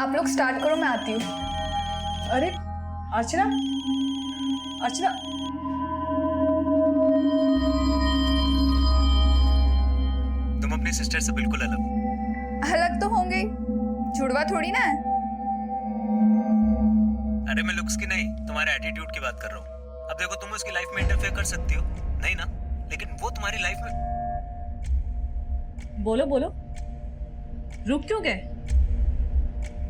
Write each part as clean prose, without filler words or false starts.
आप लोग स्टार्ट करो, मैं आती हूँ। अरे अर्चना, अर्चना, तुम अपनी सिस्टर से बिल्कुल अलग हो। अलग तो होंगे, जुड़वा थोड़ी ना है। अरे मैं लुक्स की नहीं, तुम्हारे एटीट्यूड की बात कर रहा हूँ। अब देखो, तुम उसकी लाइफ में इंटरफेयर कर सकती हो, नहीं ना, लेकिन वो तुम्हारी लाइफ में। बोलो बोलो, रुक क्यों गए?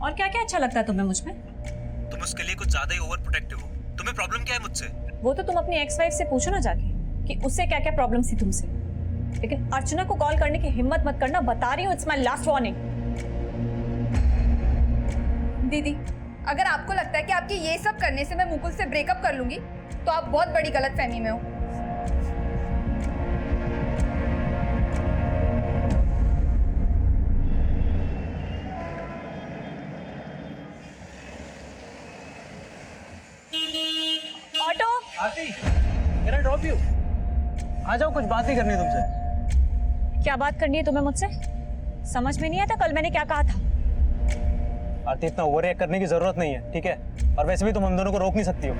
और क्या क्या अच्छा लगता है तुम्हें मुझ में? तुम उसके लिए कुछ ज्यादा ही ओवर प्रोटेक्टिव हो। तुम्हें प्रॉब्लम क्या है मुझसे? वो तो तुम अपनी एक्स वाइफ से पूछो ना जाके कि उससे क्या क्या प्रॉब्लम थी तुमसे। लेकिन अर्चना को कॉल करने की हिम्मत मत करना, बता रही हूँ, इट्स माय लास्ट वार्निंग। दीदी, अगर आपको लगता है कि आपके ये सब करने से मैं मुकुल से ब्रेकअप कर लूंगी तो आप बहुत बड़ी गलतफहमी में हो। Auto, Aarti, can I drop you? आ जाओ, कुछ बात ही करनी है तुमसे। क्या बात करनी है तुम्हें मुझसे? समझ में नहीं आता कल मैंने क्या कहा था? आरती, इतना ओवर रिएक्ट करने की जरूरत नहीं है, ठीक है? और वैसे भी तुम हम दोनों को रोक नहीं सकती हो।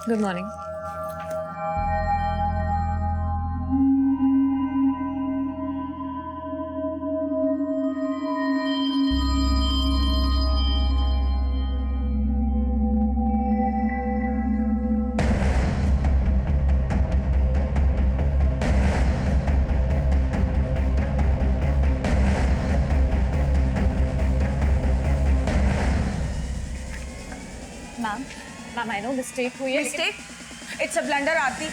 Good morning. Ma'am I know mistake हुई है। मिस्टेक? इट्स अ ब्लंडर आरती।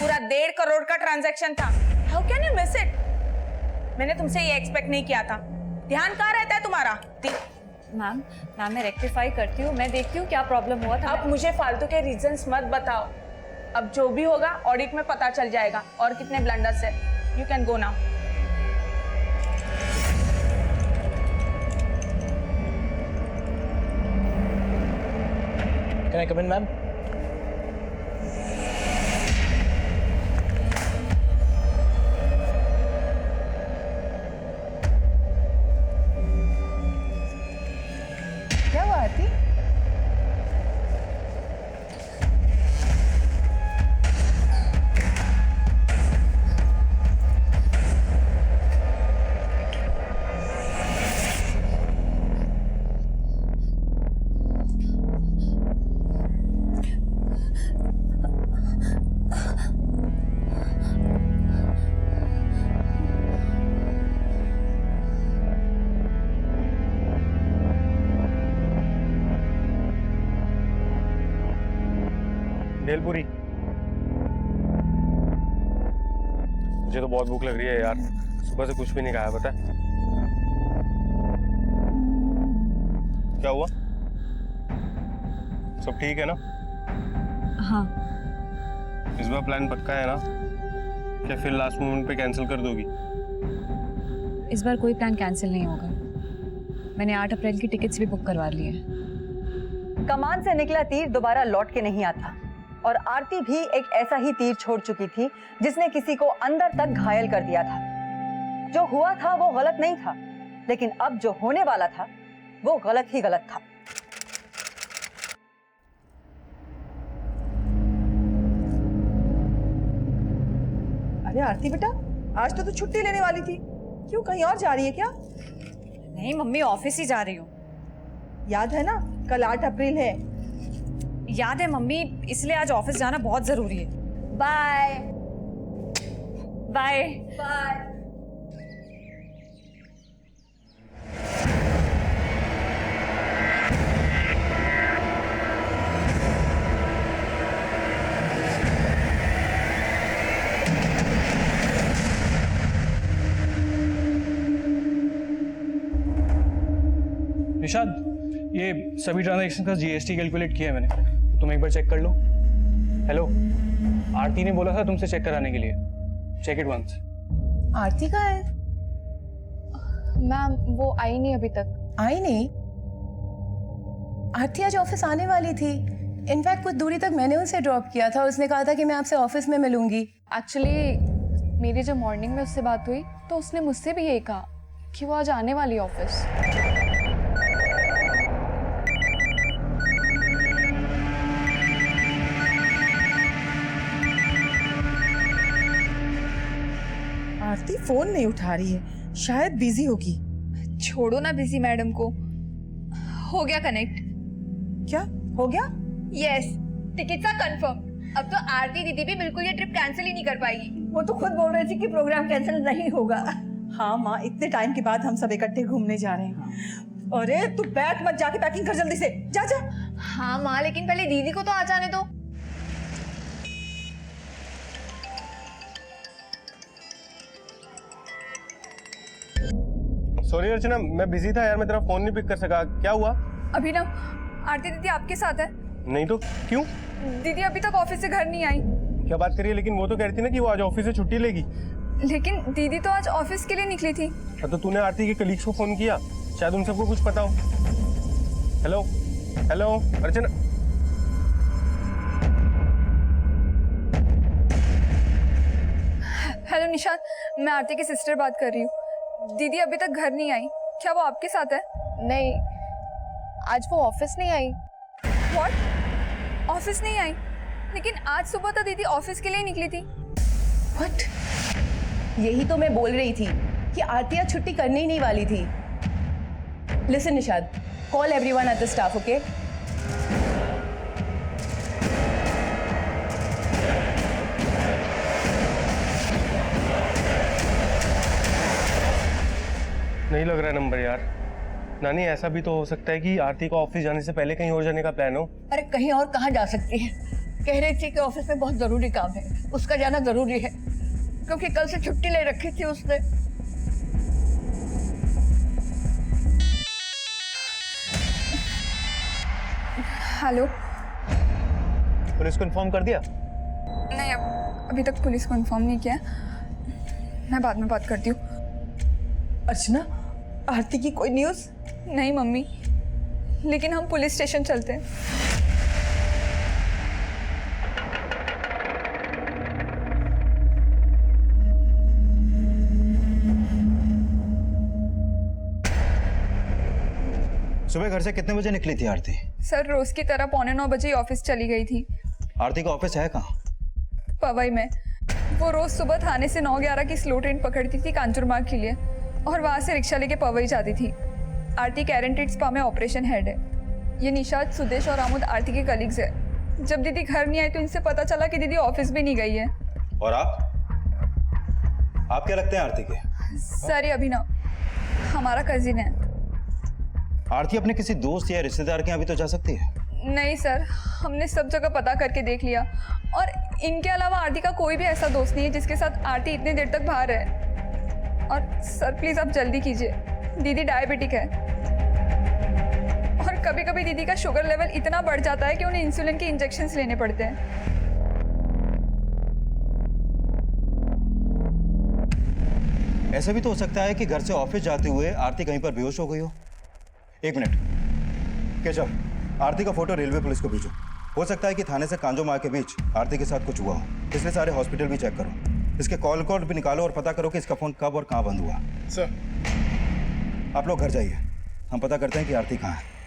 पूरा 1.5 करोड़ का ट्रांजैक्शन था। How can you miss it? मैंने तुमसे ये एक्सपेक्ट नहीं किया था। ध्यान कहाँ रहता है तुम्हारा? मैम मैं रेक्टिफाई करती हूँ, मैं देखती हूँ क्या प्रॉब्लम हुआ था। अब मुझे फालतू के रीजंस मत बताओ। अब जो भी होगा ऑडिट में पता चल जाएगा और कितने ब्लंडर्स है। You can go now. Can I come in, ma'am? क्या हुआ आरती? भेलपुरी। मुझे तो बहुत भूख लग रही है यार, सुबह से कुछ भी नहीं खाया। पता है क्या हुआ? सब ठीक है ना? हाँ। इस बार प्लान पक्का है ना? क्या फिर लास्ट मोमेंट पे कैंसिल कर दोगी? इस बार कोई प्लान कैंसिल नहीं होगा। मैंने 8 अप्रैल की टिकट्स भी बुक करवा ली है। कमान से निकला तीर दोबारा लौट के नहीं आता, और आरती भी एक ऐसा ही तीर छोड़ चुकी थी जिसने किसी को अंदर तक घायल कर दिया था। जो हुआ था वो गलत नहीं था, लेकिन अब जो होने वाला था वो गलत ही गलत था। अरे आरती बेटा, आज तो तू छुट्टी लेने वाली थी, क्यों कहीं और जा रही है क्या? नहीं मम्मी, ऑफिस ही जा रही हूँ। याद है ना कल 8 अप्रैल है। याद है मम्मी, इसलिए आज ऑफिस जाना बहुत जरूरी है। Bye bye bye. निशाद, ये सभी ट्रांजैक्शन का जीएसटी कैलकुलेट किया है मैंने, तुम एक बार चेक कर लो। हेलो, आरती ने बोला था तुमसे चेक कराने के लिए, चेक इट वंस। आरती कहाँ है? मैम वो आई नहीं अभी तक। आई नहीं? आरती आज ऑफिस आने वाली थी। इनफैक्ट कुछ दूरी तक मैंने उसे ड्रॉप किया था। उसने कहा था कि मैं आपसे ऑफिस में मिलूंगी। एक्चुअली मेरी जब मॉर्निंग में उससे बात हुई तो उसने मुझसे भी यही कहा कि वो आज आने वाली है ऑफिस। आरती फोन नहीं उठा रही है, शायद बिजी होगी। छोड़ो ना बिजी मैडम को, हो गया कनेक्ट। क्या हो गया? यस, टिकट सा कंफर्म। अब तो आरती दीदी भी बिल्कुल ये ट्रिप कैंसिल ही नहीं कर पाएगी। वो तो खुद बोल रही थी कि प्रोग्राम कैंसिल नहीं होगा। हाँ माँ, इतने टाइम के बाद हम सब इकट्ठे घूमने जा रहे हैं। अरे तू बैठ मत, जाके पैकिंग कर जल्दी से, जा जा। हाँ माँ, लेकिन पहले दीदी को तो आ जाने दो। सॉरी अर्चना, मैं बिजी था यार, मैं तेरा फोन नहीं पिक कर सका। क्या हुआ? अभिनव, आरती दीदी आपके साथ है। नहीं तो क्यों? दीदी अभी तक ऑफिस से घर नहीं आई। क्या बात करिए, लेकिन वो तो कह रही थी ना कि वो आज ऑफिस से छुट्टी लेगी। लेकिन दीदी तो आज ऑफिस के लिए निकली थी। तो तूने आरती के कलीग्स को फोन किया, शायद उन सबको कुछ पता हो। हेलो हेलो अर्चना। हेलो निशाद, मैं आरती की सिस्टर बात कर रही हूँ। दीदी अभी तक घर नहीं आई, क्या वो आपके साथ है? नहीं, आज वो ऑफिस नहीं आई। व्हाट? ऑफिस नहीं आई? लेकिन आज सुबह तो दीदी ऑफिस के लिए निकली थी। व्हाट? यही तो मैं बोल रही थी कि आरती आज छुट्टी करने ही नहीं वाली थी। Listen Nishad, call everyone at the staff, okay? नहीं लग रहा है नंबर यार। नानी, ऐसा भी तो हो सकता है कि आरती को ऑफिस जाने से पहले कहीं और जाने का प्लान हो। अरे कहीं और कहाँ जा सकती है? कह रही थी कि ऑफिस में बहुत जरूरी काम है, उसका जाना जरूरी है, क्योंकि कल से छुट्टी ले रखी थी उसने। हेलो। पुलिस को इन्फॉर्म कर दिया? नहीं, अभी तक पुलिस को इन्फॉर्म नहीं किया। मैं बाद में बात करती हूँ। अर्चना, आरती की कोई न्यूज़? नहीं मम्मी, लेकिन हम पुलिस स्टेशन चलते हैं। सुबह घर से कितने बजे निकली थी आरती? सर, रोज की तरह 8:45 बजे ऑफिस चली गई थी। आरती का ऑफिस है कहाँ? पवई में। वो रोज सुबह थाने से 9:11 की स्लो ट्रेन पकड़ती थी कांचुरमार्ग के लिए और वहाँ से रिक्शा लेके पवई जाती थी। आरती कैरेंटेड स्पा में ऑपरेशन हेड है। ये निशाद, सुदेश और आमुद आरती के कलीग्स है। जब दीदी घर नहीं आई तो इनसे पता चला कि दीदी ऑफिस भी नहीं गई है। और आप क्या लगते हैं आरती के? सर, ये अभिनव हमारा कजिन है। आरती अपने किसी दोस्त या रिश्तेदार के यहाँ भी तो जा सकती है। नहीं सर, हमने सब जगह पता करके देख लिया और इनके अलावा आरती का कोई भी ऐसा दोस्त नहीं है जिसके साथ आरती इतने देर तक बाहर है। और सर प्लीज आप जल्दी कीजिए, दीदी डायबिटिक है और कभी कभी दीदी का शुगर लेवल इतना बढ़ जाता है कि उन्हें इंसुलिन के इंजेक्शंस लेने पड़ते हैं। ऐसा भी तो हो सकता है कि घर से ऑफिस जाते हुए आरती कहीं पर बेहोश हो गई हो। एक मिनट केशव, आरती का फोटो रेलवे पुलिस को भेजो। हो सकता है कि थाने से कांजोमार्ग के बीच आरती के साथ कुछ हुआ हो, इसलिए सारे हॉस्पिटल भी चेक करो। इसके कॉल कोड भी निकालो और पता करो कि इसका फोन कब और कहाँ बंद हुआ। सर, आप लोग घर जाइए, हम पता करते हैं कि आरती कहाँ है।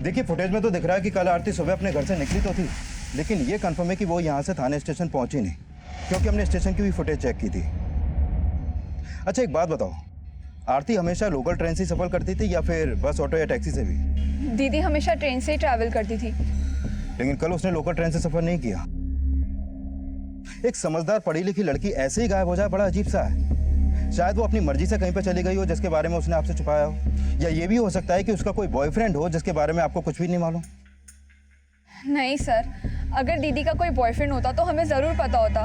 देखिए, फुटेज में तो दिख रहा है कि कल आरती सुबह अपने घर से निकली तो थी, लेकिन ये कंफर्म है कि वो यहाँ से थाने स्टेशन पहुंची नहीं, क्योंकि हमने स्टेशन की भी फुटेज चेक की थी। अच्छा एक बात बताओ, आरती हमेशा लोकल ट्रेन से सफर करती थी या फिर बस, ऑटो या टैक्सी से भी? दीदी हमेशा ट्रेन से ही ट्रैवल करती थी। लेकिन कल उसने लोकल ट्रेन से सफर नहीं किया। एक समझदार पढ़ी लिखी लड़की ऐसे ही गायब हो जाए, बड़ा अजीब सा है। शायद वो अपनी मर्जी से कहीं पर चली गई हो जिसके बारे में उसने आपसे छुपाया हो, या ये भी हो सकता है कि उसका कोई बॉयफ्रेंड हो जिसके बारे में आपको कुछ भी नहीं मालूम। नहीं सर, अगर दीदी का कोई बॉयफ्रेंड होता तो हमें ज़रूर पता होता,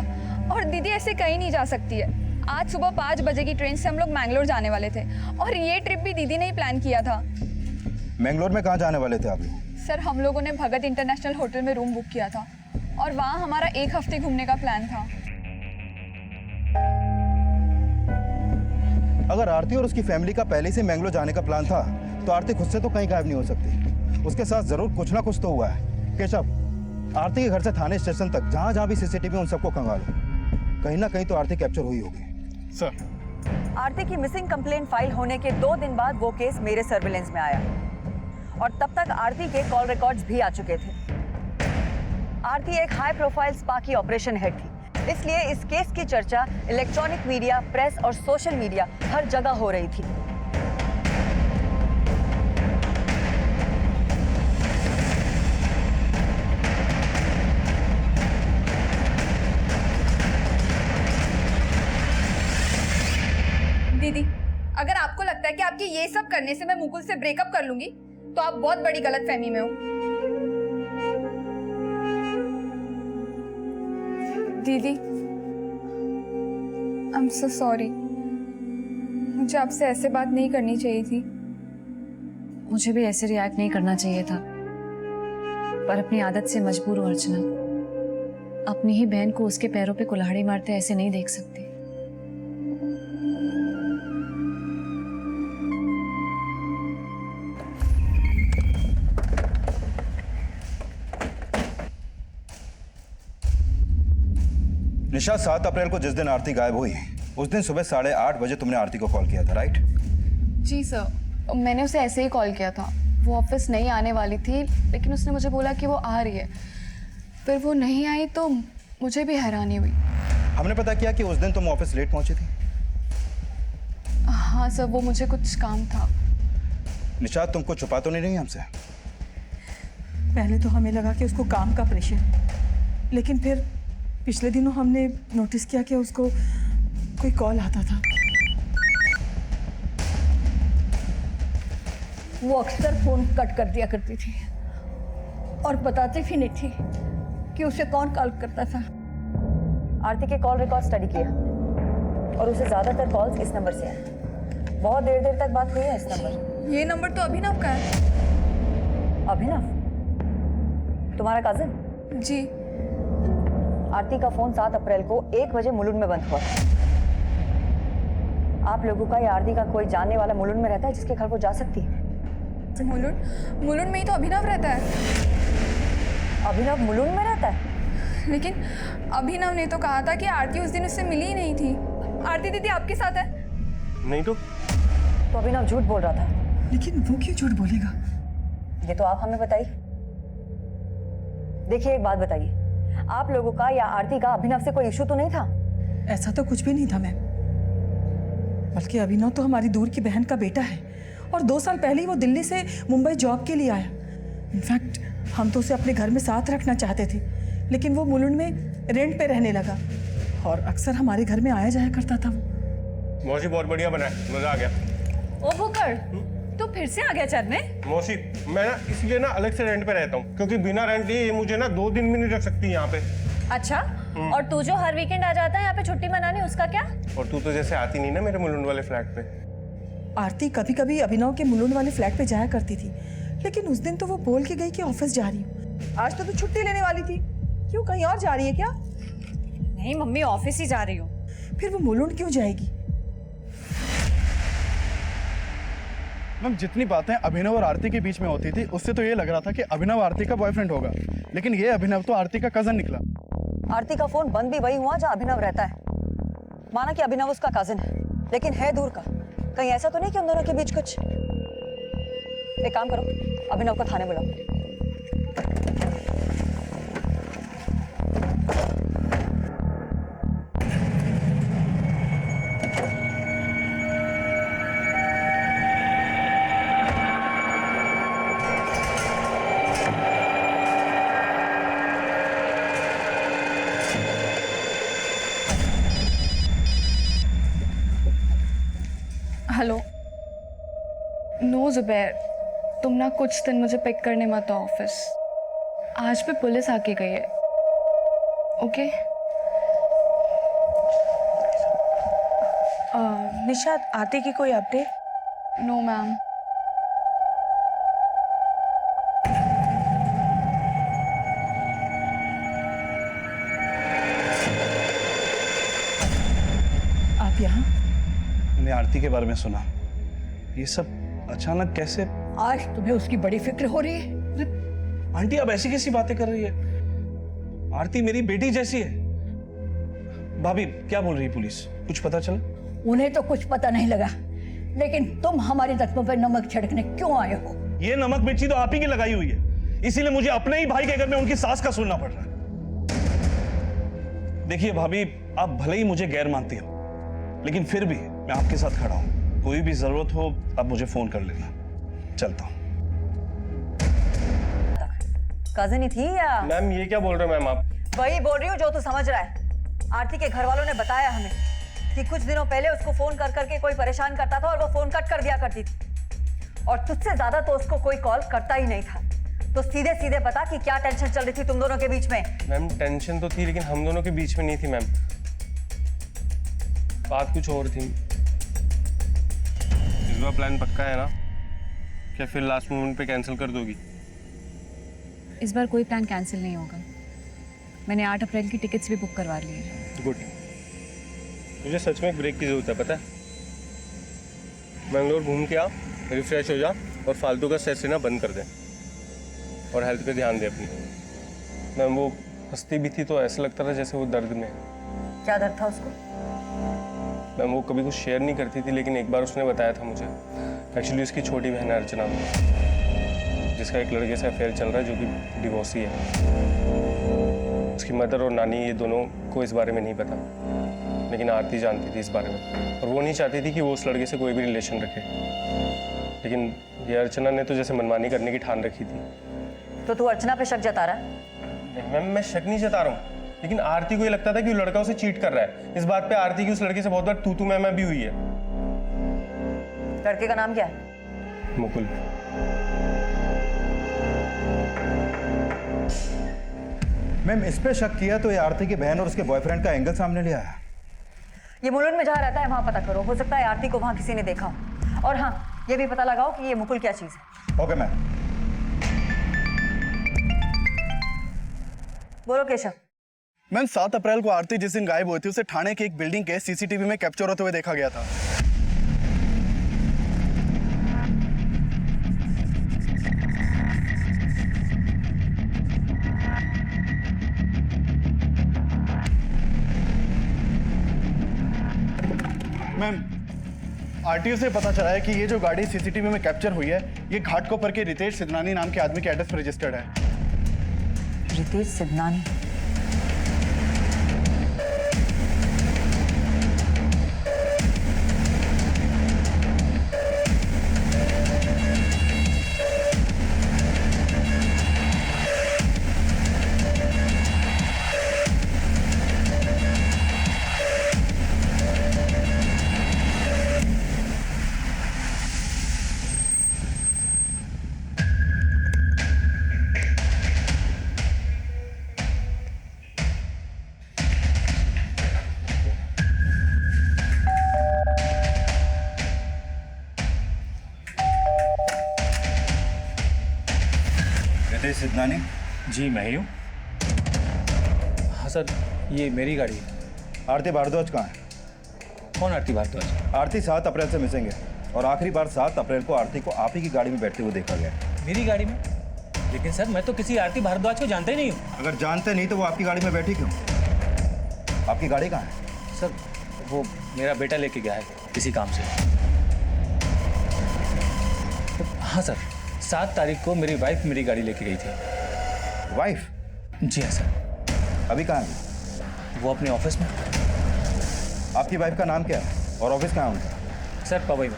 और दीदी ऐसे कहीं नहीं जा सकती है। आज सुबह 5 बजे की ट्रेन से हम लोग मैंगलोर जाने वाले थे, और ये ट्रिप भी दीदी ने ही प्लान किया था। मैंगलोर में कहाँ जाने वाले थे आप लोग? सर, हम लोगों ने भगत इंटरनेशनल होटल में रूम बुक किया था, और वहाँ हमारा 1 हफ्ते घूमने का प्लान था। अगर आरती और उसकी फैमिली का पहले से मैंगलोर जाने का प्लान था तो आरती खुद से तो कहीं गायब नहीं हो सकती। उसके साथ जरूर कुछ ना कुछ तो हुआ है। केशव, आरती के घर से थाने स्टेशन तक जहाँ जहाँ भी सीसीटीवी उन सबको खंगालो। कहीं ना कहीं तो आरती कैप्चर हुई होगी। सर, आरती की मिसिंग कंप्लेंट फाइल होने के 2 दिन बाद वो केस मेरे सर्विलेंस में आया, और तब तक आरती के कॉल रिकॉर्ड्स भी आ चुके थे। आरती एक हाई प्रोफाइल स्पा की ऑपरेशन हेड थी, इसलिए इस केस की चर्चा इलेक्ट्रॉनिक मीडिया, प्रेस और सोशल मीडिया हर जगह हो रही थी। दीदी, अगर आपको लगता है कि आपके ये सब करने से मैं मुकुल से ब्रेकअप कर लूंगी तो आप बहुत बड़ी गलतफहमी में हो। दीदी, आई एम सो सॉरी, मुझे आपसे ऐसे बात नहीं करनी चाहिए थी। मुझे भी ऐसे रिएक्ट नहीं करना चाहिए था, पर अपनी आदत से मजबूर हूँ अर्चना। अपनी ही बहन को उसके पैरों पे कुल्हाड़ी मारते ऐसे नहीं देख सकती। निशा, 7 अप्रैल को जिस दिन आरती गायब हुई उस दिन सुबह 8:30 बजे तुमने आरती को कॉल किया था, राइट? जी सर, मैंने उसे ऐसे ही कॉल किया था। वो ऑफिस नहीं आने वाली थी, लेकिन उसने मुझे बोला कि वो आ रही है। फिर वो नहीं आई तो मुझे भी हैरानी हुई। हमने पता किया कि उस दिन तुम ऑफिस लेट पहुंची थी। हाँ सर, वो मुझे कुछ काम था। निशा, तुमको छुपा तो नहीं रही हमसे? पहले तो हमें लगा कि उसको काम का प्रेशर है, लेकिन फिर पिछले दिनों हमने नोटिस किया कि उसको कोई कॉल आता था। वो अक्सर फोन कट कर दिया करती थी और बताती भी नहीं थी कि उसे कौन कॉल करता था। आरती के कॉल रिकॉर्ड स्टडी किया और उसे ज्यादातर कॉल्स इस नंबर से हैं। बहुत देर देर तक बात हुई है इस नंबर। ये नंबर तो अभिनव का है। अभिनव, तुम्हारा कजिन? जी। आरती का फोन 7 अप्रैल को 1 बजे मुलुंड में बंद हुआ। आप लोगों का या आरती का कोई जानने वाला मुलुंड में रहता है जिसके घर वो जा सकती है? मुलुंड में ही तो अभिनव रहता है। अभिनव मुलुंड में रहता है? लेकिन अभिनव ने तो कहा था कि आरती उस दिन उससे मिली ही नहीं थी। आरती दीदी आपके साथ है? नहीं तो अभिनव झूठ बोल रहा था। लेकिन वो क्यों झूठ बोलेगा? ये तो आप हमें बताइए। देखिए, एक बात बताइए, आप लोगों का या आरती का अभिनव से कोई इशू तो नहीं था? ऐसा तो कुछ भी नहीं था मैम, बल्कि अभिनव तो हमारी दूर की बहन का बेटा है और 2 साल पहले ही वो दिल्ली से मुंबई जॉब के लिए आया। इनफैक्ट हम तो उसे अपने घर में साथ रखना चाहते थे, लेकिन वो मुलुंड में रेंट पे रहने लगा और अक्सर हमारे घर में आया जाया करता था। वो मौसी बहुत बढ़िया बना है, मजा आ गया। ओ भूकर, तू फिर से आ गया चरने? मौसी, मैं ना इसलिए ना अलग से रेंट पे रहता हूँ, क्योंकि बिना रेंट लिए ये मुझे ना 2 दिन भी नहीं रख सकती यहाँ पे। अच्छा, और तू जो हर वीकेंड आ जाता है यहाँ पे छुट्टी मनाने, उसका क्या? और तू तो जैसे आती नहीं ना मेरे मुलुंड वाले फ्लैट पे। आरती कभी कभी अभिनव के मुलुंड वाले फ्लैट पे जाया करती थी, लेकिन उस दिन तो वो बोल के गई कि ऑफिस जा रही हूँ। आज तो तू छुट्टी लेने वाली थी, क्यों कहीं और जा रही है क्या? नहीं मम्मी, ऑफिस ही जा रही हूँ। फिर वो मुलुंड क्यों जाएगी? मैम, जितनी बातें अभिनव और आरती के बीच में होती थी उससे तो ये लग रहा था कि अभिनव आरती का बॉयफ्रेंड होगा, लेकिन ये अभिनव तो आरती का कजन निकला। आरती का फोन बंद भी वही हुआ जहाँ अभिनव रहता है। माना कि अभिनव उसका कजिन है, लेकिन है दूर का। कहीं ऐसा तो नहीं कि उन दोनों के बीच कुछ? एक काम करो, अभिनव को थाने बुलाओ। जुबैर, तुम ना कुछ दिन मुझे पिक करने मत आओ ऑफिस। आज भी पुलिस आके गई है। ओके? निशाद, आरती की कोई अपडेट? No ma'am. आप यहाँ? मैंने आरती के बारे में सुना। ये सब अचानक कैसे? आज तुम्हें उसकी बड़ी फिक्र हो रही है? आंटी अब ऐसी कैसी बातें कर रही है? आरती मेरी बेटी जैसी है। भाभी क्या बोल रही है पुलिस? कुछ पता चला? उन्हें तो कुछ पता नहीं लगा, लेकिन तुम हमारे जख्मों पर नमक छिड़कने क्यों आए हो? ये नमक मिर्ची तो आप ही की लगाई हुई है, इसीलिए मुझे अपने ही भाई के घर में उनकी सास का सुनना पड़ रहा है। देखिए भाभी, आप भले ही मुझे गैर मानती हो, लेकिन फिर भी मैं आपके साथ खड़ा हूं। कोई भी जरूरत हो आप मुझे फोन कर लेना। चलता हूं। कजिन ही थी या? मैम ये क्या बोल रहे हो मैम आप? वही बोल रही हूँ जो तू समझ रहा है। आरती के घर वालों ने बताया हमें कि कुछ दिनों पहले उसको फोन कर करके कोई परेशान करता था और वो फोन कट कर दिया करती थी, और तुझसे ज्यादा तो उसको कोई कॉल करता ही नहीं था। तो सीधे सीधे बता कि क्या टेंशन चल रही थी तुम दोनों के बीच में? मैम टेंशन तो थी, लेकिन हम दोनों के बीच में नहीं थी मैम। बात कुछ और थी। इस बार प्लान पक्का है ना? क्या फिर लास्ट मोमेंट पे कैंसिल कर दोगी? इस बार कोई प्लान कैंसिल नहीं होगा। मैंने 8 अप्रैल की टिकट्स भी बुक करवा ली है। गुड। मुझे सच में एक ब्रेक की जरूरत है, पता है? बेंगलोर घूम के आ, रिफ्रेश हो जा और फालतू का स्ट्रेस लेना बंद कर दे और हेल्थ पे ध्यान दे अपनी। मैम वो हंसती भी थी तो ऐसा लगता था जैसे वो दर्द में है। क्या दर्द था उसको? मैम वो कभी कुछ शेयर नहीं करती थी, लेकिन एक बार उसने बताया था मुझे। एक्चुअली उसकी छोटी बहन है अर्चना, जिसका एक लड़के से अफेयर चल रहा है जो कि डिवोर्सी है। उसकी मदर और नानी ये दोनों को इस बारे में नहीं पता, लेकिन आरती जानती थी इस बारे में, और वो नहीं चाहती थी कि वो उस लड़के से कोई भी रिलेशन रखे। लेकिन ये अर्चना ने तो जैसे मनमानी करने की ठान रखी थी। तो तू अर्चना पे शक जता रहा है? नहीं मैम, मैं शक नहीं जता रहा हूँ, लेकिन आरती को ये लगता था कि वो लड़का उसे चीट कर रहा है। इस बात पे आरती की उस लड़के से बहुत बार तू मैं भी हुई है। लड़के का नाम क्या है? मुकुल। मैम इस पे शक किया तो ये आरती की बहन और उसके बॉयफ्रेंड का एंगल सामने ले आया। ये मुलुंड में जहाँ रहता है वहाँ पता करो, हो सकता है आरती को वहाँ किसी ने देखा हो। और हाँ, ये भी पता लगाओ कि ये मुकुल क्या चीज़ है। Okay ma'am. बोलो केशव। मैम 7 अप्रैल को आरती जिस दिन गायब हुई थी उसे थाने की एक बिल्डिंग के सीसीटीवी में कैप्चर होते हुए देखा गया था। मैम आरटीओ से पता चला है कि ये जो गाड़ी सीसीटीवी में कैप्चर हुई है ये घाटकोपर के रितेश सिद्धनानी नाम के आदमी के एड्रेस पर रजिस्टर्ड है। रितेश सिद्धनानी? रितेश सिद्धनानी? जी मैं ही हूँ। हाँ सर, ये मेरी गाड़ी है। आरती भारद्वाज कहाँ है? कौन आरती भारद्वाज? आरती 7 अप्रैल से मिसिंग है और आखिरी बार 7 अप्रैल को आरती को आप ही की गाड़ी में बैठते हुए देखा गया। मेरी गाड़ी में? लेकिन सर मैं तो किसी आरती भारद्वाज को जानता ही नहीं हूँ। अगर जानते नहीं तो वो आपकी गाड़ी में बैठी क्यों? आपकी गाड़ी कहाँ है? सर वो मेरा बेटा लेके गया है किसी काम से। हाँ सर, 7 तारीख को मेरी वाइफ मेरी गाड़ी लेके गई थी। वाइफ? जी हाँ सर। अभी कहाँ है? वो अपने ऑफिस में। आपकी वाइफ का नाम क्या है और ऑफिस कहाँ है उनका? सर पवई में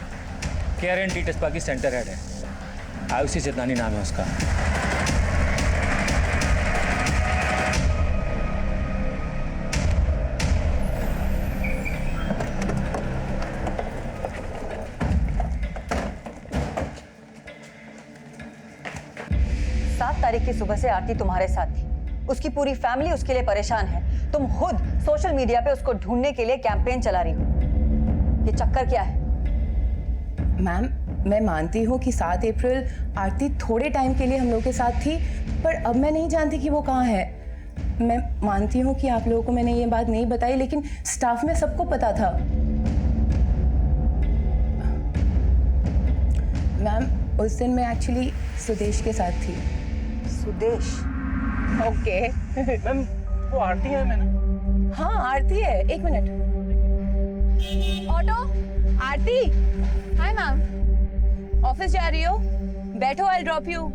KRNT टेस्पा की सेंटर हेड है। आयुषी सिद्धनानी नाम है उसका। 7 तारीख की सुबह से आरती तुम्हारे साथ थी। उसकी पूरी फैमिली उसके लिए परेशान है। तुम खुद सोशल मीडिया पे उसको ढूंढने के लिए कैंपेन चला रही हो। ये चक्कर क्या है? मैम, मैं मानती हूँ कि 7 अप्रैल आरती थोड़े टाइम के लिए हम लोग के साथ थी, पर अब मैं नहीं जानती कि वो कहाँ है। मैं मानती हूँ कि आप लोगों को मैंने ये बात नहीं बताई, लेकिन स्टाफ में सबको पता था। मैम, उस दिन मैं एक्चुअली सुदेश के साथ थी। सुदेश? ओके। मैम वो आरती है मैंने। हाँ, आरती है। एक मिनट। ऑटो, आरती, हाय मैम। ऑफिस जा रही हो? बैठो, आई ड्रॉप यू।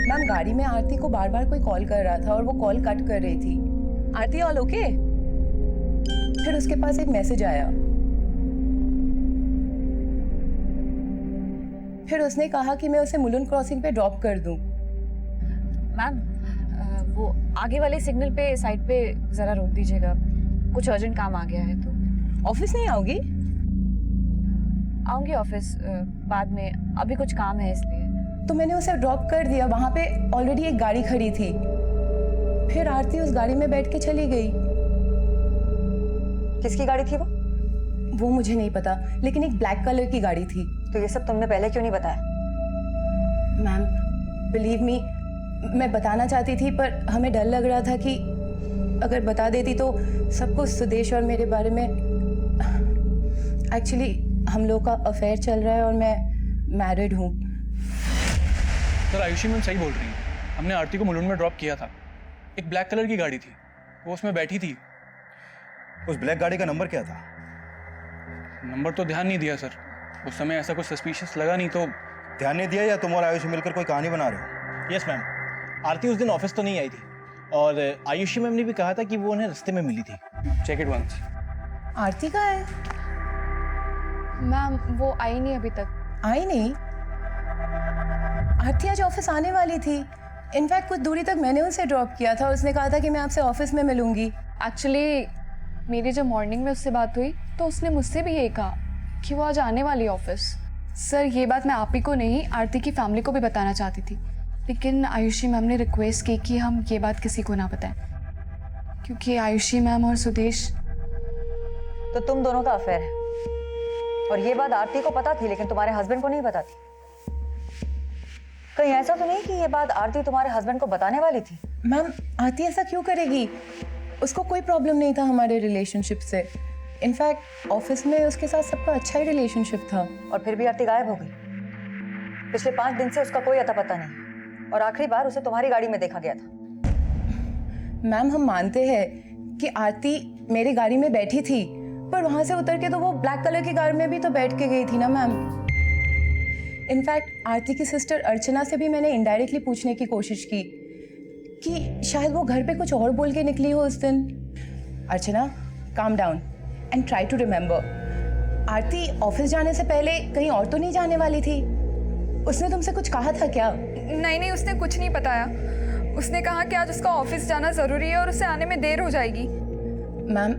मैम, गाड़ी में आरती को बार बार कोई कॉल कर रहा था और वो कॉल कट कर रही थी। आरती ऑल ओके? फिर उसके पास एक मैसेज आया। फिर उसने कहा कि मैं उसे मुलुंड क्रॉसिंग पे ड्रॉप कर दूं। मैम वो आगे वाले सिग्नल पे साइड पे जरा रोक दीजिएगा, कुछ अर्जेंट काम आ गया है। तो ऑफिस नहीं आओगी? आऊंगी ऑफिस बाद में, अभी कुछ काम है इसलिए। तो मैंने उसे ड्रॉप कर दिया। वहां पे ऑलरेडी एक गाड़ी खड़ी थी। फिर आरती उस गाड़ी में बैठ के चली गई। किसकी गाड़ी थी वो? वो मुझे नहीं पता, लेकिन एक ब्लैक कलर की गाड़ी थी। तो ये सब तुमने पहले क्यों नहीं बताया? मैम, बिलीव मी, मैं बताना चाहती थी, पर हमें डर लग रहा था कि अगर बता देती तो सबको सुदेश और मेरे बारे में। एक्चुअली हम लोग का अफेयर चल रहा है और मैं मैरिड हूँ। सर आयुषी मैम सही बोल रही है। हमने आरती को मुलुंड में ड्रॉप किया था। एक ब्लैक कलर की गाड़ी थी, वो उसमें बैठी थी। उस ब्लैक गाड़ी का नंबर क्या था? नंबर तो ध्यान नहीं दिया सर, उस समय ऐसा कुछ सस्पिशियस लगा नहीं तो। ध्यान नहीं दिया या तुम और आयुषी मिलकर कोई कहानी बना रहे हो? यस मैम, आरती उस दिन ऑफिस तो नहीं आई थी और आयुषी मैम ने भी कहा था कि वो उन्हें रास्ते में मिली थी। Check it once. आरती कहाँ है? मैम वो आई नहीं अभी तक। आई नहीं? आरती आज ऑफिस आने वाली थी। इनफैक्ट कुछ दूरी तक मैंने उसे ड्रॉप किया था। उसने कहा था कि मैं आपसे ऑफिस में मिलूंगी। एक्चुअली मेरी जब मॉर्निंग में उससे बात हुई तो उसने मुझसे भी यही कहा कि वो आज आने वाली है ऑफिस। सर ये बात मैं आप ही को नहीं, आरती की फैमिली को भी बताना चाहती थी, लेकिन आयुषी मैम ने रिक्वेस्ट की कि हम ये बात किसी को ना बताएं, क्योंकि आयुषी मैम और सुदेश। तो तुम दोनों का अफेयर है और ये बात आरती को पता थी, लेकिन तुम्हारे हस्बैंड को नहीं पता थी। कहीं ऐसा तो नहीं कि ये बात आरती तुम्हारे हस्बैंड को बताने वाली थी? मैम, आरती ऐसा क्यों करेगी? उसको कोई प्रॉब्लम नहीं था हमारे रिलेशनशिप से। इनफैक्ट ऑफिस में उसके साथ सबका अच्छा ही रिलेशनशिप था। और फिर भी आरती गायब हो गई। पिछले 5 दिन से उसका कोई अता पता नहीं, और आखिरी बार उसे तुम्हारी गाड़ी में देखा गया था। मैम, हम मानते हैं कि आरती मेरी गाड़ी में बैठी थी, पर वहां से उतर के तो वो ब्लैक कलर की कार में भी तो बैठ के गई थी ना मैम। इनफैक्ट आरती की सिस्टर अर्चना से भी मैंने इनडायरेक्टली पूछने की कोशिश की कि शायद वो घर पे कुछ और बोल के निकली हो उस दिन। Archana, calm down and try to remember. Aarti office जाने से पहले कहीं और तो नहीं जाने वाली थी? उसने तुमसे कुछ कहा था क्या? नहीं, उसने कुछ नहीं बताया। उसने कहा कि आज उसका ऑफिस जाना ज़रूरी है और उसे आने में देर हो जाएगी। मैम,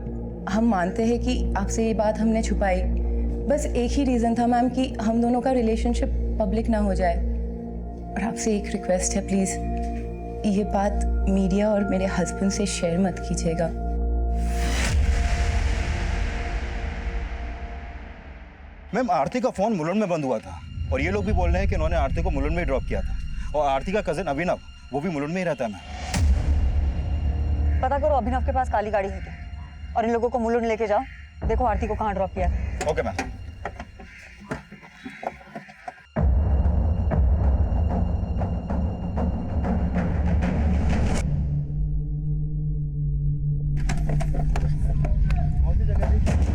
हम मानते हैं कि आपसे ये बात हमने छुपाई। बस एक ही रीज़न था मैम कि हम दोनों का रिलेशनशिप पब्लिक ना हो जाए। और आपसे एक रिक्वेस्ट है, प्लीज़ ये बात मीडिया और मेरे हस्बैंड से शेयर मत कीजिएगा। मैम, आरती का फोन मुलुंड में बंद हुआ था और ये लोग भी बोल रहे हैं कि उन्होंने आरती को मुलुंड में ड्रॉप किया था। और आरती का कजिन अभिनव, वो भी मुलुंड में ही रहता है। मैम, पता करो अभिनव के पास काली गाड़ी है क्या, और इन लोगों को मुलुंड लेके जाओ। देखो आरती को कहाँ ड्रॉप किया है। Okay ma'am.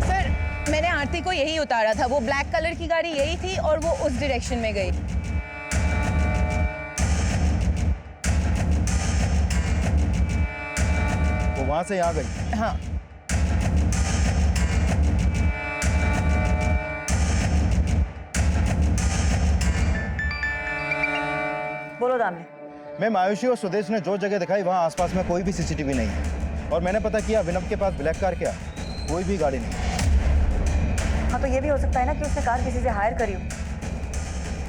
सर, मैंने आरती को यही उतारा था। वो ब्लैक कलर की गाड़ी यही थी और वो उस डायरेक्शन में गई। वो वहां से यहाँ गई? हाँ। बोलो दामले। मैम, आयुषी और सुदेश ने जो जगह दिखाई वहाँ आसपास में कोई भी सीसीटीवी नहीं है। और मैंने पता किया अभिनव के पास ब्लैक कार क्या, कोई भी गाड़ी नहीं। हाँ, तो ये भी हो सकता है ना कि उसने कार किसी से हायर करी हो।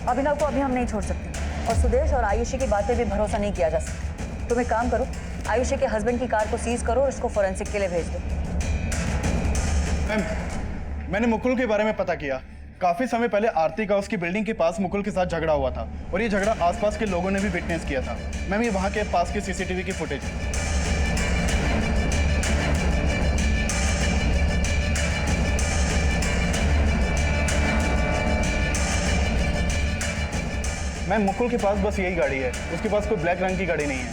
अभिनव को अभी हम नहीं छोड़ सकते और सुदेश और आयुषी की बातें भी भरोसा नहीं किया जा सकता। तुम एक काम करो, आयुषी के हस्बैंड की कार को सीज करो और उसको फोरेंसिक के लिए भेज दो। मैम, मैंने मुकुल के बारे में पता किया। काफी समय पहले आरती का उसकी बिल्डिंग के पास मुकुल के साथ झगड़ा हुआ था और ये झगड़ा आसपास के लोगों ने भी विटनेस किया था। मैम, ये वहाँ के पास के सीसीटीवी की फुटेज है। मैम, मुकुल के पास बस यही गाड़ी है, उसके पास कोई ब्लैक रंग की गाड़ी नहीं है।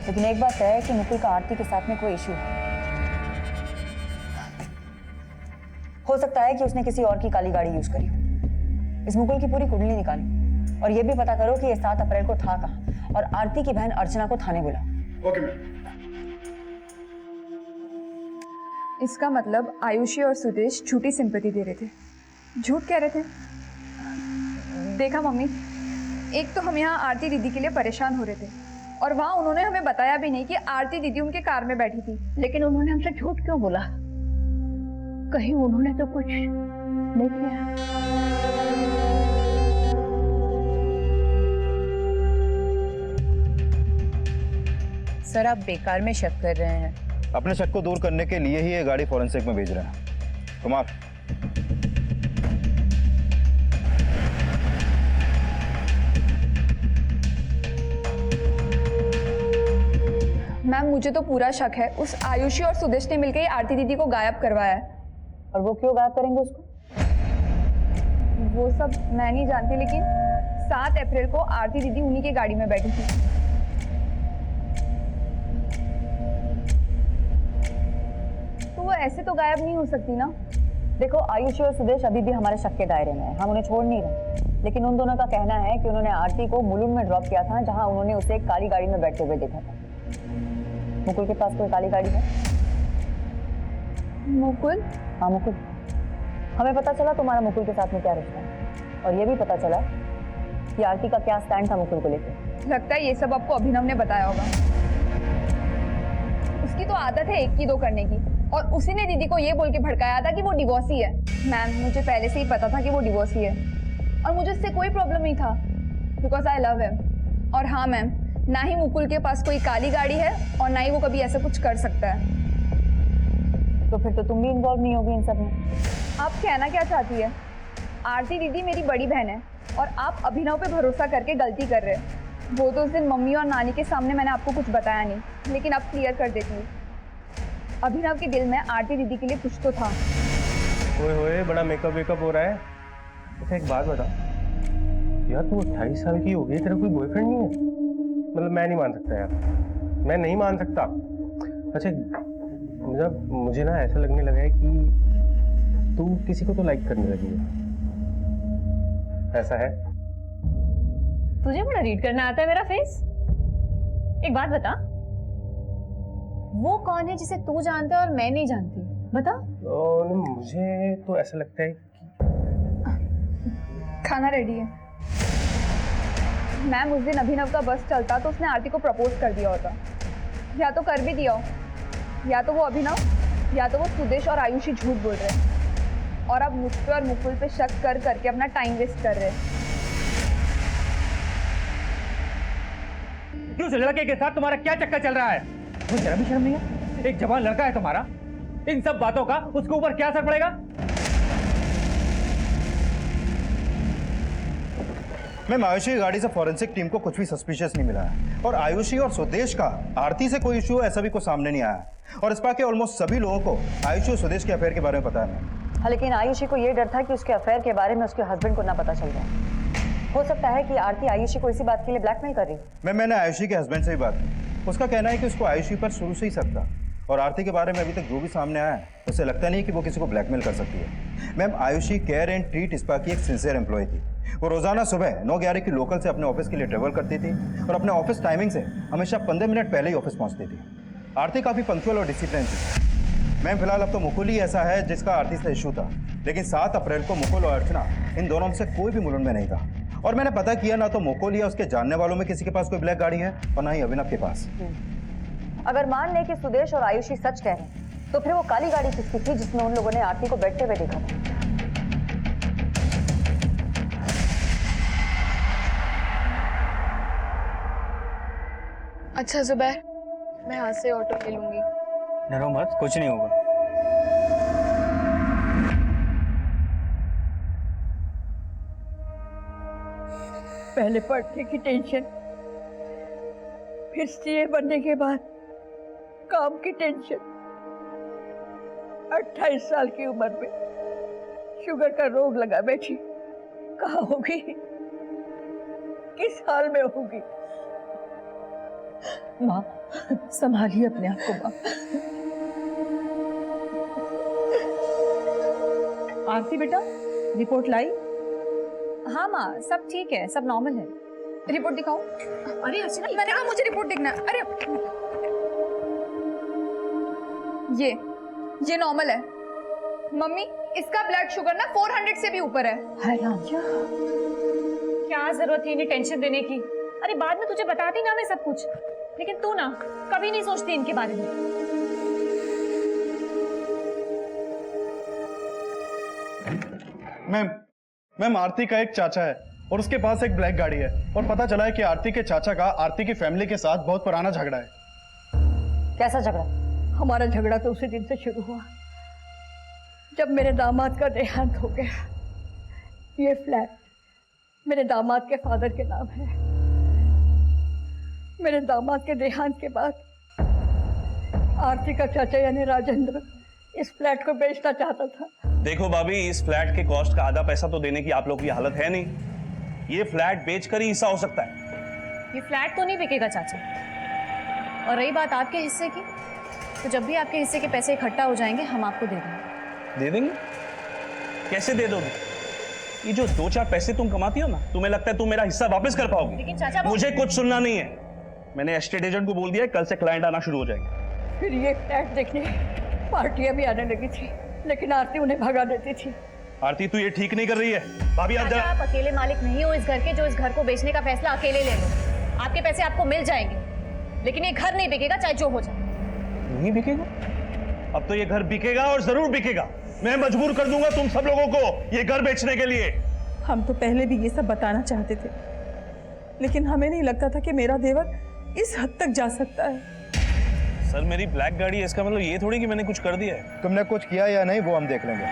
लेकिन एक बात है कि मुकुल का आरती के साथ में कोई इशू है। हो सकता है कि उसने किसी और की काली गाड़ी यूज करी हो। इस मुकुल की पूरी कुंडली निकाली और ये भी पता करो कि ये 7 अप्रैल को था कहाँ और आरती की बहन अर्चना को थाने बुला। Okay ma'am. इसका मतलब आयुषी और सुदेश झूठी सिंपैथी दे रहे थे, झूठ कह रहे थे। देखा मम्मी, एक तो हम यहाँ आरती दीदी के लिए परेशान हो रहे थे और वहाँ उन्होंने हमें बताया भी नहीं कि आरती दीदी उनके कार में बैठी थी। लेकिन उन्होंने हमसे झूठ क्यों बोला? कहीं उन्होंने तो कुछ नहीं किया। सर, आप बेकार में शक कर रहे हैं। अपने शक को दूर करने के लिए ही ये गाड़ी फॉरेंसिक में भेज रहे हैं। कुमार, मैम, मुझे तो पूरा शक है उस आयुषी और सुदेश ने मिलकर ही आरती दीदी को गायब करवाया है। और वो क्यों गायब करेंगे उसको? वो सब मैं नहीं जानती, लेकिन 7 अप्रैल को आरती दीदी उन्हीं की गाड़ी में बैठी थी। तो वो ऐसे तो गायब नहीं हो सकती ना। देखो, आयुषी और सुदेश अभी भी हमारे शक के दायरे में है, हम उन्हें छोड़ नहीं रहे। लेकिन उन दोनों का कहना है कि उन्होंने आरती को मुलुंड में ड्रॉप किया था, जहां उन्होंने उसे एक काली गाड़ी में बैठते हुए देखा था। मुकुल के पास कोई काली गाड़ी है? मुकुल? हाँ, मुकुल। हमें पता चला तुम्हारा मुकुल के साथ में क्या रिश्ता है और ये भी पता चला कि आरती का क्या स्टैंड था मुकुल को लेकर। लगता है ये सब आपको अभिनव ने बताया होगा। उसकी तो आदत है 1 की 2 करने की, और उसी ने दीदी को ये बोल के भड़काया था कि वो डिवोर्सी है। मैम, मुझे पहले से ही पता था कि वो डिवोर्सी है और मुझे इससे कोई प्रॉब्लम नहीं था, बिकॉज आई लव हिम। और हाँ मैम, ना ही मुकुल के पास कोई काली गाड़ी है और ना ही वो कभी ऐसा कुछ कर सकता है। तो फिर तो तुम भी इन्वॉल्व नहीं होगी इन सब में। आप कहना क्या चाहती है? आरती दीदी मेरी बड़ी बहन है और आप अभिनव पे भरोसा करके गलती कर रहे हैं। वो तो उस दिन मम्मी और नानी के सामने मैंने आपको कुछ बताया नहीं, लेकिन अब क्लियर कर देती हूँ। अभिनव के दिल में आरती दीदी के लिए कुछ तो था। ओए होए, बड़ा मेकअप वेकअप हो रहा है। अच्छा, एक बात बता यार, तू 28 साल की हो गई, तेरा कोई बॉयफ्रेंड नहीं है? मतलब मैं नहीं मान सकता यार, मैं नहीं मान सकता। अच्छा, मुझे ना ऐसा लगने लगा है कि तू किसी को तो लाइक करने लगी है, ऐसा है? तुझे बड़ा रीड करना आता है मेरा फेस। एक बात बता, वो कौन है जिसे तू जानता है और मैं नहीं जानती? बता। मुझे तो ऐसा लगता है कि खाना रेडी है। मैम, उस दिन अभिनव का बस चलता तो उसने आरती को प्रपोज कर दिया होता, या तो कर भी दिया हो, या तो वो अभिनव या तो वो सुदेश और आयुषी झूठ बोल रहे हैं और अब मुझ पे और मुकुल पे शक कर करके अपना टाइम वेस्ट कर रहे हैं। उस लड़के के साथ तुम्हारा क्या चक्कर चल रहा है? तुम्हें जरा भी शर्म नहीं है? एक जवान लड़का है तुम्हारा, इन सब बातों का उसके ऊपर क्या असर पड़ेगा? मैम, आयुषी की गाड़ी से फॉरेंसिक टीम को कुछ भी सस्पिशियस नहीं मिला है और आयुषी और सुदेश का आरती से कोई इशू ऐसा भी कुछ सामने नहीं आया और इस बार के ऑलमोस्ट सभी लोगों को आयुषी और सुदेश के अफेयर के बारे में पता है। हाँ, लेकिन आयुषी को ये डर था कि उसके अफेयर के बारे में उसके हस्बैंड को ना पता चल जाए। हो सकता है कि आरती आयुषी को इसी बात के लिए ब्लैकमेल कर रही। मैंने आयुषी के हस्बैंड से भी बात की, उसका कहना है कि उसको आयुषी पर शुरू से ही शक था और आरती के बारे में अभी तक जो भी सामने आया है उसे लगता नहीं कि वो किसी को ब्लैकमेल कर सकती है। Ma'am, Ayushi care and treat spa की एक सिंसियर एम्प्लॉय थी। वो रोजाना सुबह 9:11 की लोकल से अपने ऑफिस के लिए ट्रेवल करती थी और अपने ऑफिस टाइमिंग से हमेशा 15 मिनट पहले ही ऑफिस पहुंचती थी। आरती काफ़ी पंक्चुअल और डिसिप्लिन थी। मैम, फिलहाल अब तो मुकुल ही ऐसा है जिसका आरती से इशू था, लेकिन 7 अप्रैल को मुकुल और अर्चना इन दोनों में से कोई भी मुलुंड में नहीं था और मैंने पता किया ना तो मुकुल या उसके जानने वालों में किसी के पास कोई ब्लैक गाड़ी है और ना ही अभिनव के पास। अगर मान लें कि सुदेश और आयुषी सच कह रहे हैं तो फिर वो काली गाड़ी किसकी थी जिसमें उन लोगों ने आरती को बैठते हुए देखा था? अच्छा जुबैर, मैं यहाँ से ऑटो ले लूंगी। डरो मत, कुछ नहीं होगा। पहले पढ़ने की टेंशन, फिर सीए बनने के बाद काम की टेंशन। 28 साल की उम्र में शुगर का रोग लगा बैठी, कहाँ होगी, किस हाल में होगी। माँ संभालिए अपने आप को माँ। आरती बेटा, रिपोर्ट लाई? हाँ माँ, सब ठीक है, सब नॉर्मल है। रिपोर्ट दिखाओ। अरे अर्चना, मैंने कहा मुझे रिपोर्ट देखना है। अरे ये नॉर्मल है मम्मी। इसका ब्लड शुगर ना 400 से भी ऊपर है। क्या जरूरत थी इन्हें टेंशन देने की? अरे बाद में तुझे बताती ना मैं सब कुछ, लेकिन तू ना कभी नहीं सोचती इनके बारे में। मैम आरती का एक चाचा है और उसके पास एक ब्लैक गाड़ी है, और पता चला है कि आरती के चाचा का आरती की फैमिली के साथ बहुत पुराना झगड़ा है। कैसा झगड़ा? हमारा झगड़ा तो उसी दिन से शुरू हुआ जब मेरे दामाद का देहांत हो गया। ये फ्लैट मेरे दामाद के फादर के नाम है। मेरे दामाद के देहांत के बाद आरती का चाचा यानी राजेंद्र इस फ्लैट को बेचना चाहता था। देखो भाभी, इस फ्लैट के कॉस्ट का आधा पैसा तो देने की आप लोगों की हालत है नहीं। ये फ्लैट बेचकर ही हिस्सा हो सकता है। ये फ्लैट तो नहीं बिकेगा चाचा। और रही बात आपके हिस्से की, तो जब भी आपके हिस्से के पैसे इकट्ठा हो जाएंगे हम आपको दे देंगे। दे देंगे? कैसे दे दोगे? ये जो 2-4 पैसे तुम कमाती हो ना, तुम्हें लगता है तुम मेरा हिस्सा वापस कर पाओगे? लेकिन चाचा मुझे कुछ सुनना नहीं है। मैंने एस्टेट एजेंट को बोल दिया है, कल से क्लाइंट आना शुरू हो जाएंगे। फिर ये फ्लैट देखने पार्टियां भी आने लगी थी, लेकिन आरती उन्हें भगा देती थी। आरती तू ये ठीक नहीं कर रही है। भाभी आप चाचा, आप अकेले मालिक नहीं हो इस घर के जो इस घर को बेचने का फैसला अकेले ले लो। आपके पैसे आपको मिल जाएंगे, लेकिन ये घर नहीं बिकेगा चाहे जो हो जाए। नहीं बिकेगा? अब तो ये घर बिकेगा और जरूर बिकेगा। मैं मजबूर कर दूंगा तुम सब लोगों को ये घर बेचने के लिए। हम तो पहले भी ये सब बताना चाहते थे, लेकिन हमें नहीं लगता था कि मेरा देवर इस हद तक जा सकता है। सर मेरी ब्लैक गाड़ी है, इसका मतलब ये थोड़ी कि मैंने कुछ कर दिया है। तुमने कुछ किया या नहीं वो हम देख लेंगे।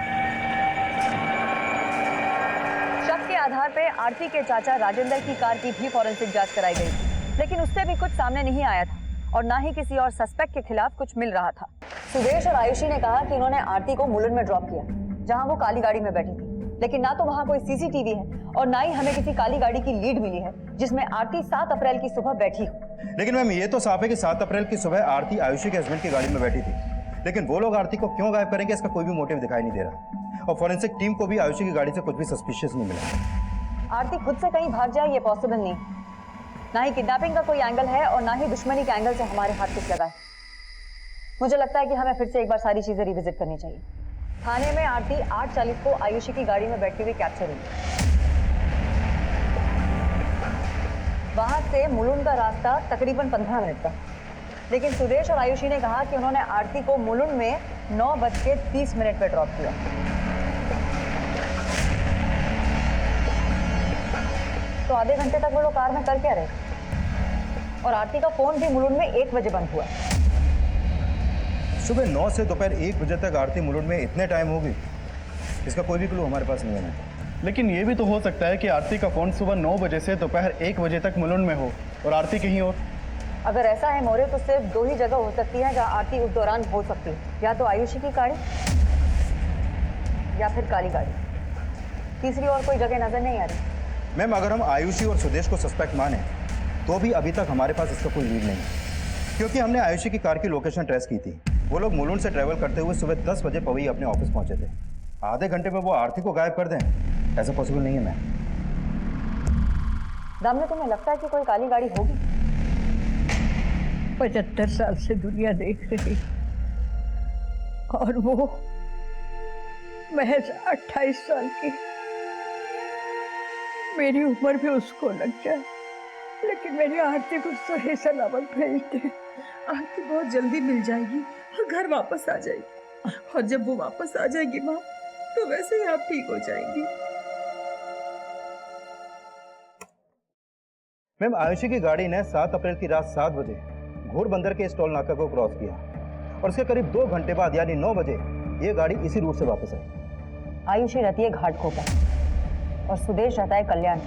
शक के आधार पे आरती के चाचा राजेंद्र की कार की भी फॉरेंसिक जांच कराई गई, लेकिन उससे भी कुछ सामने नहीं आया था और ना ही किसी और सस्पेक्ट के खिलाफ कुछ मिल रहा था। सुदेश और आयुषी ने कहा कि उन्होंने आरती को मुलुंड में ड्रॉप किया, जहां वो काली गाड़ी में बैठी थी, लेकिन ना तो वहां कोई सीसीटीवी है और ना ही हमें किसी काली गाड़ी की लीड मिली है जिसमें आरती 7 अप्रैल की सुबह बैठी हो। लेकिन मैम ये तो साफ है कि 7 अप्रैल की सुबह आरती आयुषी के हस्बैंड की गाड़ी में बैठी थी, लेकिन वो लोग आरती को क्यों गायब करेंगे इसका कोई भी मोटिव दिखाई नहीं दे रहा, और फॉरेंसिक टीम को भी आयुषी की गाड़ी से कुछ भी सस्पिशियस नहीं मिला। आरती खुद से कहीं भाग जाए ये पॉसिबल नहीं, ना ही किडनैपिंग का कोई एंगल है और ना ही दुश्मनी के एंगल से हमारे हाथ कुछ लगा है। मुझे लगता है कि हमें फिर से एक बार सारी चीजें रिविजिट करनी चाहिए। थाने में आरती 8:40 को आयुषी की गाड़ी में बैठी हुई कैप्चर हुई। वहां से मुलुंड का रास्ता तकरीबन 15 मिनट का, लेकिन सुदेश और आयुषी ने कहा कि उन्होंने आरती को मुलुंड में 9:30 पे ड्रॉप किया। तो आधे घंटे तक वो लोग कार में कर क्या रहे? और आरती का फोन भी मुलुंड में 1 बजे बंद हुआ। सुबह 9 से दोपहर 1 बजे तक आरती मुलुंड में इतने टाइम होगी, इसका कोई भी क्लू हमारे पास नहीं है। लेकिन ये भी तो हो सकता है कि आरती का फोन सुबह 9 बजे से दोपहर 1 बजे तक मुलुंड में हो और आरती कहीं और। अगर ऐसा है मोरे, तो सिर्फ 2 ही जगह हो सकती है जहाँ आरती उस दौरान हो सकती है, या तो आयुषी की गाड़ी या फिर काली गाड़ी। तीसरी और कोई जगह नजर नहीं आ रही। मैम अगर हम आयुषी और सुदेश को सस्पेक्ट माने तो भी अभी तक हमारे पास इसका कोई लीड नहीं है, क्योंकि हमने आयुषी की कार की लोकेशन ट्रेस की थी। वो लोग मुलुंड से ट्रैवल करते हुए सुबह 10 बजे पवई अपने ऑफिस पहुंचे थे। आधे घंटे में वो आरती को गायब कर दें, ऐसा पॉसिबल नहीं है मैम। दामने, तुम्हें लगता है कि कोई काली गाड़ी होगी? 75 साल से दुनिया देख रही और वो महज 28 साल की। मेरी उम्र भी उसको लग जाए, लेकिन मेरी आरती को सही सलामत भेज दे। आरती बहुत जल्दी मिल जाएगी और घर वापस आ जाएगी, और जब वो वापस आ जाएगी माँ, तो वैसे ही आप ठीक हो जाएंगी। मैम आयुषी की गाड़ी ने 7 अप्रैल की रात 7 बजे घोड़बंदर के इस टोल नाका को क्रॉस किया और उसके करीब 2 घंटे बाद यानी 9 बजे ये गाड़ी इसी रूट से वापस आई। आयुषी रहती है घाटकोपर और सुदेश रहता है कल्याण।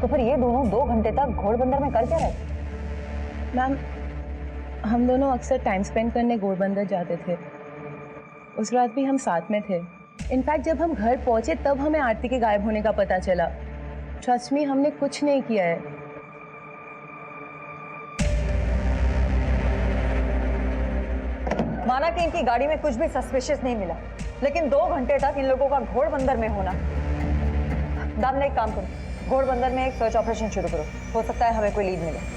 तो फिर ये दोनों 2 घंटे तक घोड़बंदर में कर क्या रहे थे? मैम, हम दोनों अक्सर टाइम स्पेंड करने घोड़बंदर जाते थे। उस रात भी हम साथ में थे। इनफैक्ट जब हम घर पहुंचे तब हमें आरती के गायब होने का पता चला। ट्रस्ट मी, हमने कुछ नहीं किया है। माना कि इनकी गाड़ी में कुछ भी सस्पिशियस नहीं मिला, लेकिन 2 घंटे तक इन लोगों का घोड़बंदर में होना। दामले, एक काम करो, घोड़बंदर में एक सर्च ऑपरेशन शुरू करो। हो सकता है हमें कोई लीड मिले।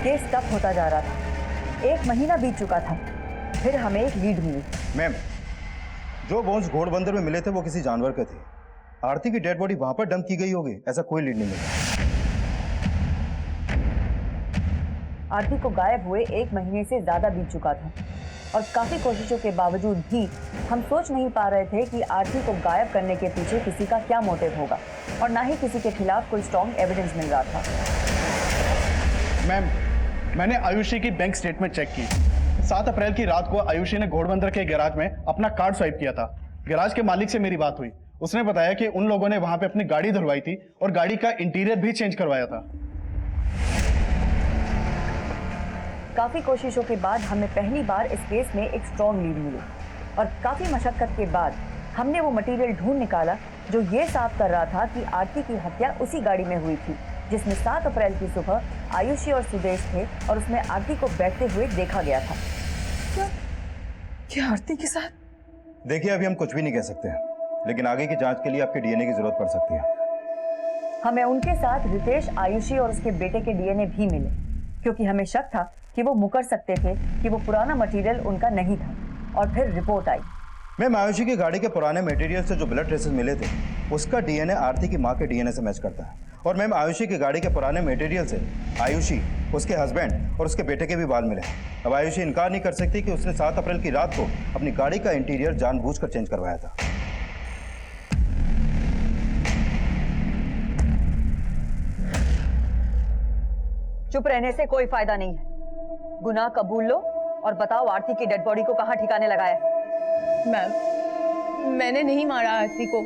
केस टफ होता जा रहा था। 1 महीना बीत चुका था, फिर हमें एक लीड मिली। मैम, जो बोन्स घोड़बंदर में मिले थे वो किसी जानवर के थे। आरती की डेड बॉडी वहां पर डंप की गई होगी, ऐसा कोई लीड नहीं मिला। आरती को गायब हुए 1 महीने से ज्यादा बीत चुका था और काफी कोशिशों के बावजूद भी हम सोच नहीं पा रहे थे कि आरती को गायब करने के पीछे किसी का क्या मोटिव होगा, और ना ही किसी के खिलाफ कोई स्ट्रॉन्ग एविडेंस मिल रहा था। मैम, मैंने आयुषी की बैंक स्टेटमेंट चेक की। 7 अप्रैल की रात को आयुषी ने घोड़बंदर के गैराज में अपना कार्ड स्वाइप किया था। गैराज के मालिक से मेरी बात हुई। उसने बताया कि उन लोगों ने वहां पे अपनी गाड़ी धुलवाई थी और गाड़ी का इंटीरियर भी चेंज करवाया था। काफी कोशिशों के बाद हमें पहली बार इस केस में एक स्ट्रॉन्ग लीड मिली और काफी मशक्कत के बाद हमने वो मटेरियल ढूंढ निकाला जो ये साफ कर रहा था कि आरती की हत्या उसी गाड़ी में हुई थी जिसमें 7 अप्रैल की सुबह आयुषी और सुदेश थे और उसमें आरती को बैठते हुए देखा गया था। क्या आरती के साथ? देखिए, अभी हम कुछ भी नहीं कह सकते हैं, लेकिन आगे की जांच के लिए आपके डीएनए की जरूरत पड़ सकती है। हमें उनके साथ रितेश, आयुषी और उसके बेटे के डीएनए भी मिले, क्योंकि हमें शक था कि वो मुकर सकते थे कि वो पुराना मटेरियल उनका नहीं था। और फिर रिपोर्ट आई। मैम, आयुषी की गाड़ी के पुराने मटेरियल से जो ब्लड ट्रेसेस मिले थे उसका डीएनए आरती की मां के डीएनए से मैच करता है। और मैम, आयुषी की गाड़ी के पुराने मटेरियल से आयुषी, उसके हस्बैंड और उसके बेटे के भी बाल मिले। अब आयुषी इनकार नहीं कर सकती कि उसने 7 अप्रैल की रात को अपनी गाड़ी का इंटीरियर जानबूझकर चेंज करवाया था। चुप रहने से कोई फायदा नहीं है। गुनाह कबूल लो और बताओ आरती की डेड बॉडी को कहाँ ठिकाने लगाया? मैम, मैंने नहीं मारा आरती को।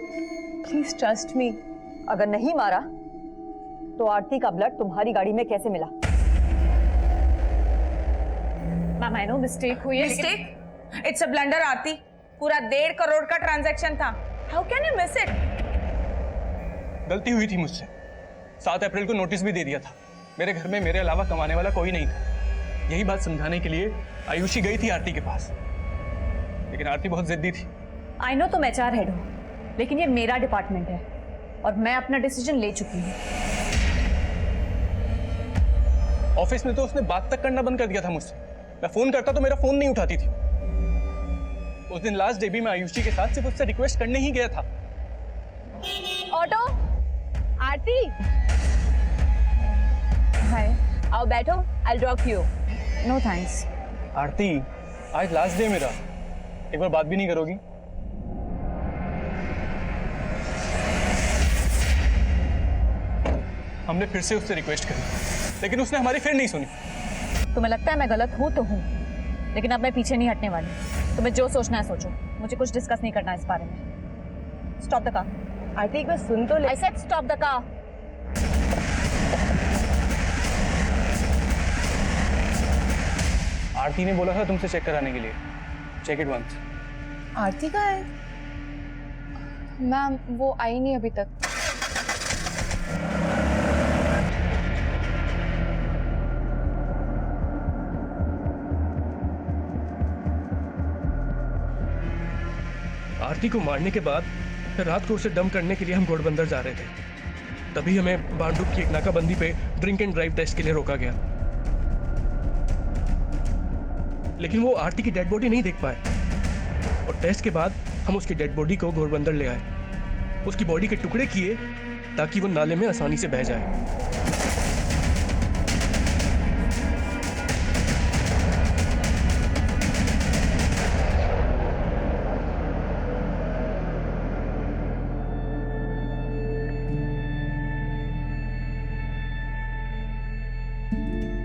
Please trust me. अगर नहीं मारा तो आरती का ब्लड तुम्हारी गाड़ी में कैसे मिला? मैम, आई नो मिस्टेक हुई है। मिस्टेक? इट्स अ ब्लंडर आरती। पूरा 1.5 करोड़ का ट्रांजैक्शन था। How can you miss it? गलती हुई थी मुझसे। 7 अप्रैल को नोटिस भी दे दिया था। मेरे घर में मेरे अलावा कमाने वाला कोई नहीं था। यही बात समझाने के लिए आयुषी गई थी आरती के पास, लेकिन आरती बहुत जिद्दी थी। आई नो तुम HR हेड हो, लेकिन ये मेरा डिपार्टमेंट है और मैं अपना डिसीजन ले चुकी हूँ। ऑफिस में तो उसने बात तक करना बंद कर दिया था मुझसे। मैं फोन करता तो मेरा फोन नहीं उठाती थी। उस दिन लास्ट डे भी मैं आयुषी के साथ सिर्फ उससे रिक्वेस्ट करने ही गया था। ऑटो, आरती, हाय, आओ बैठो, I drop you. No thanks. Aarti, आज लास्ट डे मेरा, एक बार बात भी नहीं करोगी? हमने फिर से उससे रिक्वेस्ट करी, लेकिन उसने हमारी फिर नहीं सुनी। तुम्हें लगता है मैं गलत हूँ तो हूँ, लेकिन अब मैं पीछे नहीं हटने वाली। तुम्हें जो सोचना है सोचो, मुझे कुछ डिस्कस नहीं करना इस बारे में। Stop the car. आरती, एक बार सुन तो ले। I said stop the car. Aarti ने बोला था तुमसे चेक कराने के लिए। Check it once. आरती कहाँ है? मैम, वो आई नहीं अभी तक। आरती को मारने के बाद रात को उसे डंप करने के लिए हम घोड़बंदर जा रहे थे। तभी हमें बांडुप की एक नाकाबंदी पे ड्रिंक एंड ड्राइव टेस्ट के लिए रोका गया, लेकिन वो आरती की डेड बॉडी नहीं देख पाए और टेस्ट के बाद हम उसकी डेड बॉडी को घोड़बंदर ले आए, उसकी बॉडी के टुकड़े किए ताकि वो नाले में आसानी से बह जाए।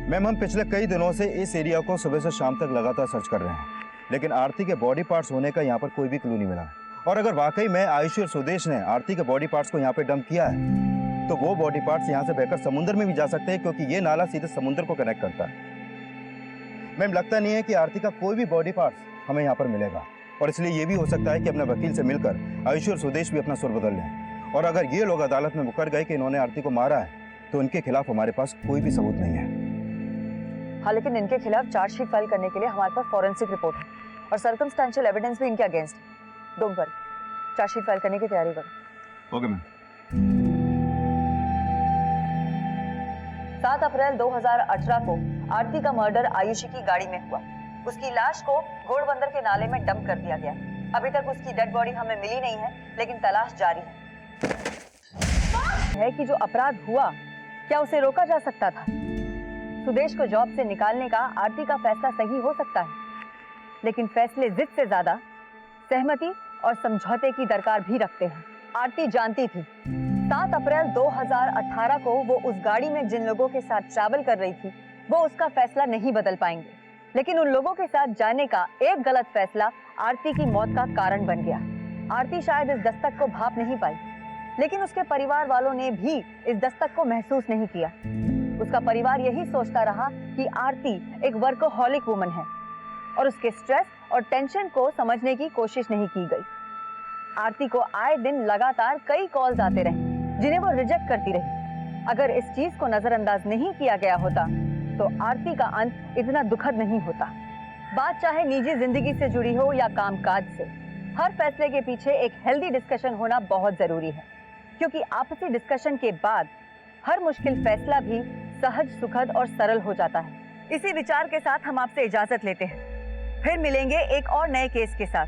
मैम, हम पिछले कई दिनों से इस एरिया को सुबह से शाम तक लगातार सर्च कर रहे हैं, लेकिन आरती के बॉडी पार्ट्स होने का यहाँ पर कोई भी क्लू नहीं मिला। और अगर वाकई में आयुषी और सुदेश ने आरती के बॉडी पार्ट्स को यहाँ पे डंप किया है, तो वो बॉडी पार्ट्स यहाँ से बहकर समुद्र में भी जा सकते हैं, क्योंकि ये नाला सीधे समुद्र को कनेक्ट करता है। मैम, लगता नहीं है कि आरती का कोई भी बॉडी पार्ट्स हमें यहाँ पर मिलेगा, और इसलिए ये भी हो सकता है कि अपने वकील से मिलकर आयुषी और सुदेश भी अपना सुर बदल लें। और अगर ये लोग अदालत में मुकर गए कि इन्होंने आरती को मारा है, तो उनके खिलाफ हमारे पास कोई भी सबूत नहीं है। हाँ, लेकिन इनके खिलाफ चार्जशीट फाइल करने के लिए हमारे पास फॉरेंसिक रिपोर्ट है और सर्कमस्टेंशियल एविडेंस भी इनके अगेंस्ट है। डोंट वरी, चार्जशीट फाइल करने की तैयारी करो। Okay ma'am. 7 अप्रैल 2018 को आरती का मर्डर आयुषी की गाड़ी में हुआ। उसकी लाश को घोड़बंदर के नाले में डंप कर दिया गया। अभी तक उसकी डेड बॉडी हमें मिली नहीं है, लेकिन तलाश जारी है कि जो अपराध हुआ, क्या उसे रोका जा सकता था? सुदेश को जॉब से निकालने का आरती का फैसला सही हो सकता है, लेकिन फैसले जिद से ज्यादा सहमति और समझौते की दरकार भी रखते हैं। आरती जानती थी 7 अप्रैल 2018 को वो उस गाड़ी में जिन लोगों के साथ ट्रैवल कर रही थी, वो उसका फैसला नहीं बदल पाएंगे, लेकिन उन लोगों के साथ जाने का एक गलत फैसला आरती की मौत का कारण बन गया। आरती शायद इस दस्तक को भाप नहीं पाई, लेकिन उसके परिवार वालों ने भी इस दस्तक को महसूस नहीं किया। उसका परिवार यही सोचता रहा कि आरती एक वर्कोहॉलिक वुमन है और उसके स्ट्रेस और टेंशन को समझने की कोशिश नहीं की गई। आरती को आए दिन लगातार कई कॉल्स आते रहे, जिन्हें वो रिजेक्ट करती रही। अगर इस चीज को नजरअंदाज नहीं किया गया होता, तो आरती का अंत इतना दुखद नहीं होता। बात चाहे निजी जिंदगी से जुड़ी हो या कामकाज से, हर फैसले के पीछे एक हेल्दी डिस्कशन होना बहुत जरूरी है, क्योंकि आपसी डिस्कशन के बाद हर मुश्किल फैसला भी सहज, सुखद और सरल हो जाता है। इसी विचार के साथ हम आपसे इजाजत लेते हैं। फिर मिलेंगे एक और नए केस के साथ।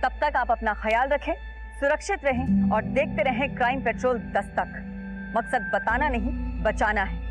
तब तक आप अपना ख्याल रखें, सुरक्षित रहें और देखते रहें क्राइम पेट्रोल दस्तक। मकसद बताना नहीं, बचाना है।